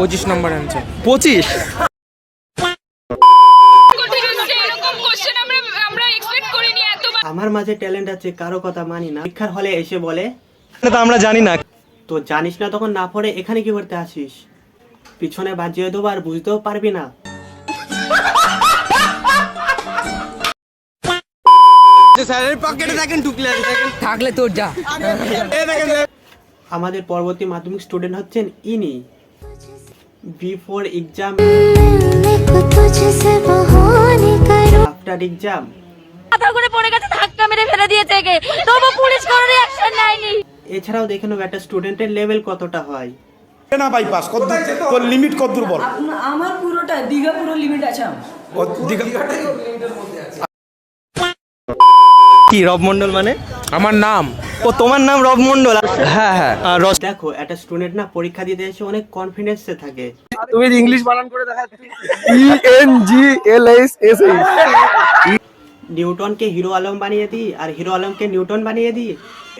25 নম্বর আনছে। 25? আমার মাঝে ট্যালেন্ট আছে, কারো কথা মানি না। পরীক্ষার হলে এসে বলে তো আমরা জানি না। তো জানিস না তখন না পড়ে এখানে কি করতে আসিস? পিছনে বাজিয়ে দেবো আর বুঝতেও পারবি না। স্যারের পকেটে দেখেন ঢুকলে থাকলে তোর যা। আমাদের পরবর্তী মাধ্যমিক স্টুডেন্ট হচ্ছেন ইনি। Before exam, after exam. মাথা ঘুরে পড়ে গেছে, ধাক্কা মেরে ফেলে দিয়েছে একে, তবু পুলিশ কোনো রিঅ্যাকশন নেয়নি। এছাড়াও দেখে নেবো একটা স্টুডেন্টের লেভেল কতটা হয়। না বাইপাস কত তোর লিমিট কত দূর বল? আমার পুরোটা দীঘা পুরো লিমিট আছে। কি রব মন্ডল মানে? আমার নাম। ও তোমার নাম রব মন্ডল? হ্যাঁ হ্যাঁ। দেখো একটা স্টুডেন্ট না পরীক্ষা দিতে এসে অনেক কনফিডেন্সে থাকে। তুমি ইংলিশ বানান করে দেখাচ্ছ। ENGLISH। নিউটনকে হিরো আলম বানিয়ে দিই আর হিরো আলমকে নিউটন বানিয়ে দিই।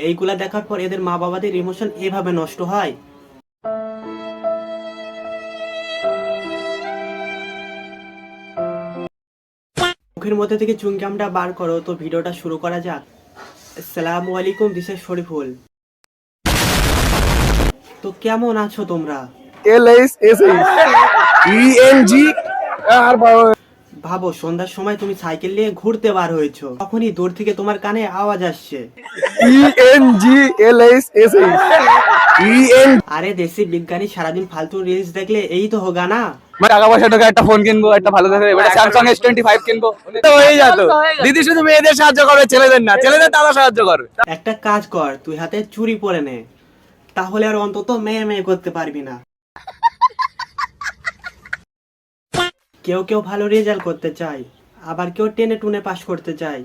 এইগুলা দেখার পর এদের মা বাবাদের ইমোশন এভাবে নষ্ট হয়। মুখের মধ্যে থেকে চুইংগামটা বার করো। তো ভিডিওটা শুরু করা যাক। আসসালামু আলাইকুম, দিস ইজ শরীফুল। তো কেমন আছো তোমরা? ভাবো সন্ধ্যার সময় তুমি সাইকেল নিয়ে ঘুরতে বার হয়েছো, তখনই দূর থেকে তোমার কানে আওয়াজ আসছে আরে দেশি বিজ্ঞানী সারাদিন ফালতু রিলস দেখলে এই তো হোগা না। টাকা পয়সা টাকা একটা ফোন কিনবো, একটা ভালো দেখে এবারে স্যামসাং S25 কিনবো, তো হয়ে যেত। দিদি শুধু মেয়েদের সাহায্য করে, ছেলেদের না। ছেলেদের তারা সাহায্য করে। একটা কাজ কর, তুই হাতে চুড়ি পরে নে, তাহলে আর অন্তত মেয়ে মেয়ে করতে পারবি না। কেউ কেউ ভালো রেজাল্ট করতে চায়, আবার কেউ টেনে টুনে পাশ করতে চায়,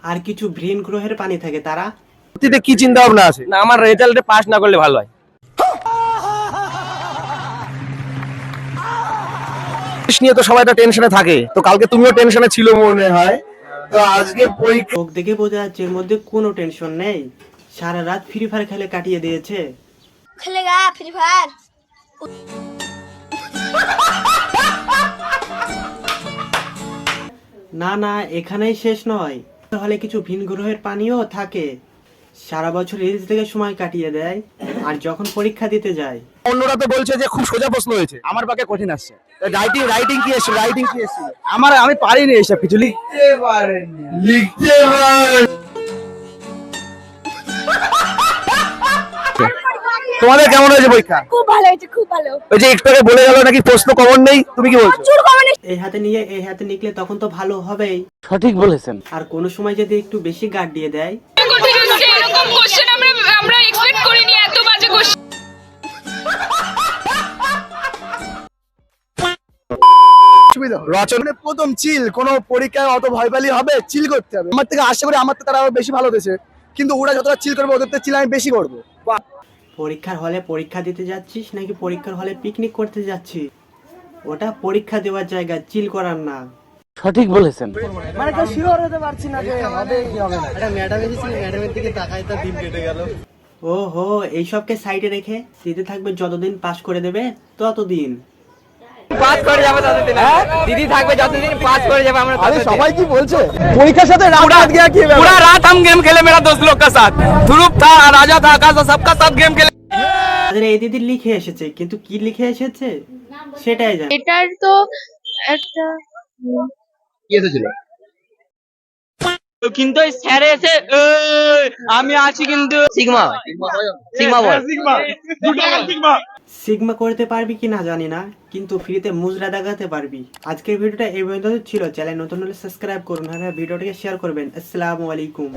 আর কিছু ভিন গ্রহের পানি থাকে তারা। অতীতে কি চিন্তা ভাবনা আছে? না, আমার রেজাল্টে পাস না করলে ভালো হয়। নিয়ে তো সবাই তো টেনশনে থাকে, তো কালকে তুমিও টেনশনে ছিল মনে হয়। তো আজকে পরীক্ষা চোখ দেখে বোঝা যাচ্ছে এর মধ্যে কোনো টেনশন নেই। সারা রাত ফ্রি ফায়ার খেলে কাটিয়ে দিয়েছে। খেলেগা ফ্রি ফায়ার। না না, এখানেই শেষ নয়। হলে কিছু ভিন গ্রহের পানিও থাকে, সারা বছর রিলস দেখে সময় কাটিয়ে দেয়, আর যখন পরীক্ষা দিতে যায়। অন্যরা তো বলছে যে খুব সোজা প্রশ্ন হয়েছে, আমার পক্ষে কঠিন আসছে। রাইটিং কি এসেছে? আমি পারিনি এসব কিছু লিখতে পারেনি। তোমাদের কেমন হয়েছে পরীক্ষা? খুব ভালো হয়েছে, খুব ভালো। ওই যে একটু আগে বলে গেল নাকি প্রশ্ন কমন নেই, তুমি কি বলছো? প্রচুর কমন। এই হাতে নিয়ে এই হাতে নিকলে তখন তো ভালো হবেই। সঠিক বলেছেন। আর কোনো সময় যদি একটু বেশি গার্ড দিয়ে দেয়, এরকম কোশ্চেন আমরা এক্সপেক্ট করিনি, এত বাজে কোশ্চেন। রচনার প্রথম চিল, কোন পরীক্ষায় অত ভয় পালি হবে? চিল করতে হবে। আমার থেকে আশা করি আমার থেকে তারা আরো বেশি ভালো দেশে, কিন্তু ওরা যতটা চিল করবে ওদের থেকে চিল আমি বেশি করবো। পরীক্ষার হলে পরীক্ষা দিতে যাচ্ছিস নাকি পরীক্ষার হলে পিকনিক করতে যাচ্ছিস? ওটা পরীক্ষা দেওয়ার জায়গা, চিল করার না। সঠিক বলেছেন। মানে কেউ শিওর হতে পারছি না যে হবে কি হবে না। একটা ম্যাডাম এসেছিল, ম্যাডামের দিকে তাকাই তো দিন কেটে গেল। ওহো, এইসবকে সাইডে রেখে দিতে থাকবে, যতদিন পাস করে দেবে ততদিন। পাস করে যাবে ততদিন। দিদি থাকবে যতদিন, পাস করে যাবে আমরা। আরে সবাই কি বলছে? পরীক্ষার সাথে রাত গিয়া কি ব্যাপার? पूरा रात हम गेम खेले मेरा दोस्त लोग का साथ। ध्रुव था, राजा था, आकाश था, सबका साथ गेम खेले। আমাদের এই দিদি লিখে এসেছে, কিন্তু কি লিখে এসেছে সেটাই জানি। এটার তো একটা কি এসেছিল? কিন্তু স্যার এসে আমি আছি কিন্তু সিগমা বল। সিগমা করতে পারবি কি না জানি না, কিন্তু ফ্রিতে মুজরা দেখাতে পারবি। আজকের ভিডিওটা এই পর্যন্ত ছিল। চ্যানেল নতুন হলে সাবস্ক্রাইব করুন, আর ভিডিওটাকে শেয়ার করবেন। আসসালামু আলাইকুম।